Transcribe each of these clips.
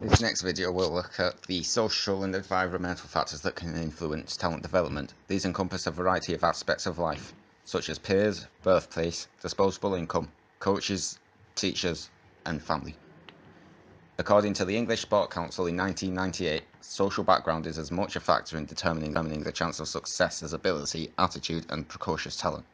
This next video will look at the social and environmental factors that can influence talent development. These encompass a variety of aspects of life, such as peers, birthplace, disposable income, coaches, teachers, and family. According to the English Sport Council in 1998, social background is as much a factor in determining the chance of success as ability, attitude, and precocious talent.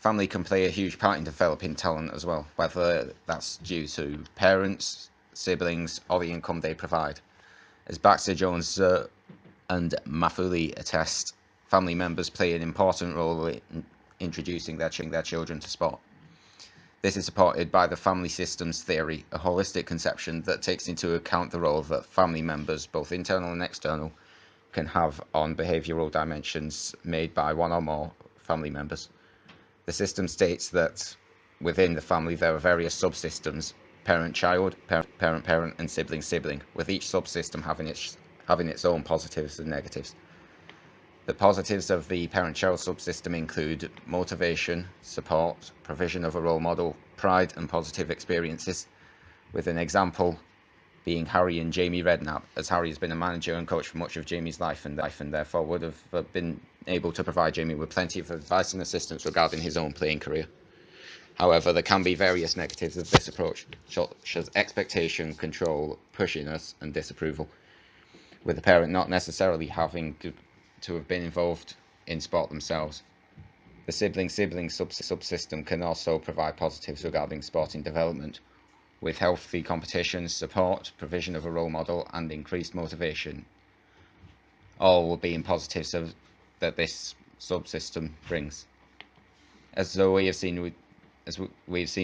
Family can play a huge part in developing talent as well, whether that's due to parents, siblings, or the income they provide. As Baxter Jones and Mafuli attest, family members play an important role in introducing their children to sport. This is supported by the family systems theory, a holistic conception that takes into account the role that family members, both internal and external, can have on behavioural dimensions made by one or more family members. The system states that within the family there are various subsystems: parent-child, parent-parent, and sibling-sibling, with each subsystem having its own positives and negatives. The positives of the parent-child subsystem include motivation, support, provision of a role model, pride, and positive experiences, with an example being Harry and Jamie Redknapp, as Harry has been a manager and coach for much of Jamie's life and therefore would have been able to provide Jamie with plenty of advice and assistance regarding his own playing career. However, there can be various negatives of this approach, such as expectation, control, pushiness, and disapproval, with the parent not necessarily having to have been involved in sport themselves. The sibling-sibling subsystem can also provide positives regarding sporting development, with healthy competition, support, provision of a role model, and increased motivation, all being positives that this subsystem brings. As we have seen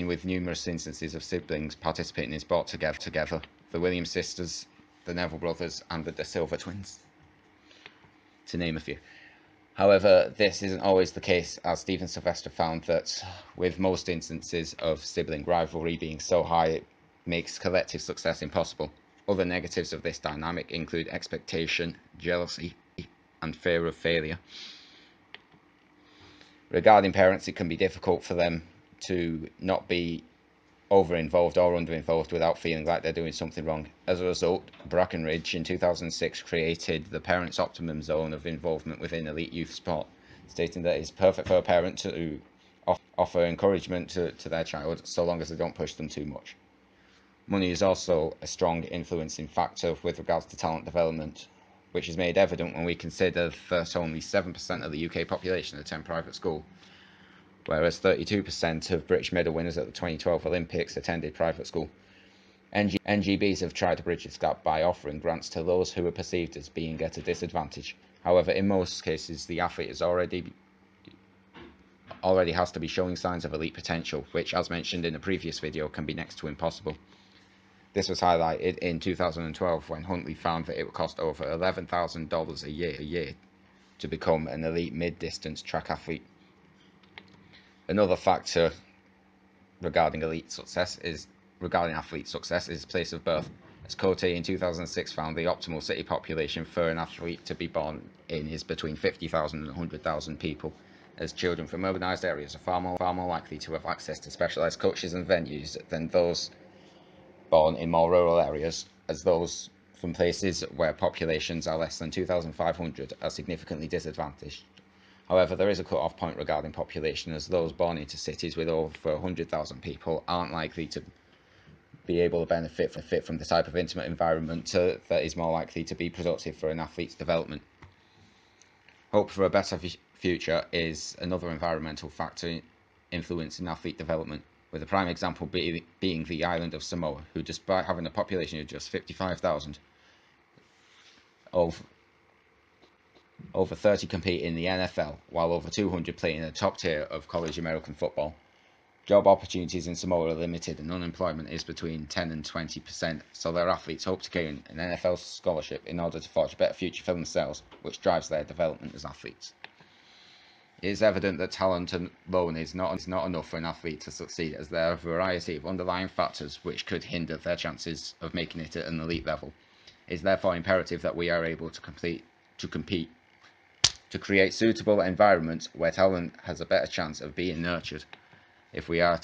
with numerous instances of siblings participating in sport together, the Williams sisters, the Neville brothers, and the De Silva twins, to name a few. However, this isn't always the case, as Stephen Sylvester found that with most instances of sibling rivalry being so high, it makes collective success impossible. Other negatives of this dynamic include expectation, jealousy, and fear of failure. Regarding parents, it can be difficult for them to not be over-involved or under-involved without feeling like they're doing something wrong. As a result, Brackenridge in 2006 created the Parents' Optimum Zone of involvement within elite youth sport, stating that it's perfect for a parent to offer encouragement to their child, so long as they don't push them too much. Money is also a strong influencing factor with regards to talent development, which is made evident when we consider that only 7% of the UK population attend private school, whereas 32% of British medal winners at the 2012 Olympics attended private school. NGBs have tried to bridge this gap by offering grants to those who are perceived as being at a disadvantage. However, in most cases, the athlete is already has to be showing signs of elite potential, which, as mentioned in a previous video, can be next to impossible. This was highlighted in 2012 when Huntley found that it would cost over $11,000 a year to become an elite mid-distance track athlete. Another factor regarding athlete success is place of birth, as Cote in 2006 found the optimal city population for an athlete to be born in is between 50,000 and 100,000 people, as children from urbanised areas are far more likely to have access to specialised coaches and venues than those born in more rural areas, as those from places where populations are less than 2,500 are significantly disadvantaged. However, there is a cut-off point regarding population, as those born into cities with over 100,000 people aren't likely to be able to benefit from the type of intimate environment that is more likely to be productive for an athlete's development. Hope for a better future is another environmental factor influencing athlete development, with a prime example being the island of Samoa, who, despite having a population of just 55,000, over 30 compete in the NFL, while over 200 play in the top tier of college American football. Job opportunities in Samoa are limited and unemployment is between 10 and 20%, so their athletes hope to gain an NFL scholarship in order to forge a better future for themselves, which drives their development as athletes. It is evident that talent alone is not enough for an athlete to succeed, as there are a variety of underlying factors which could hinder their chances of making it at an elite level. It is therefore imperative that we are able to compete, to create suitable environments where talent has a better chance of being nurtured, if we are to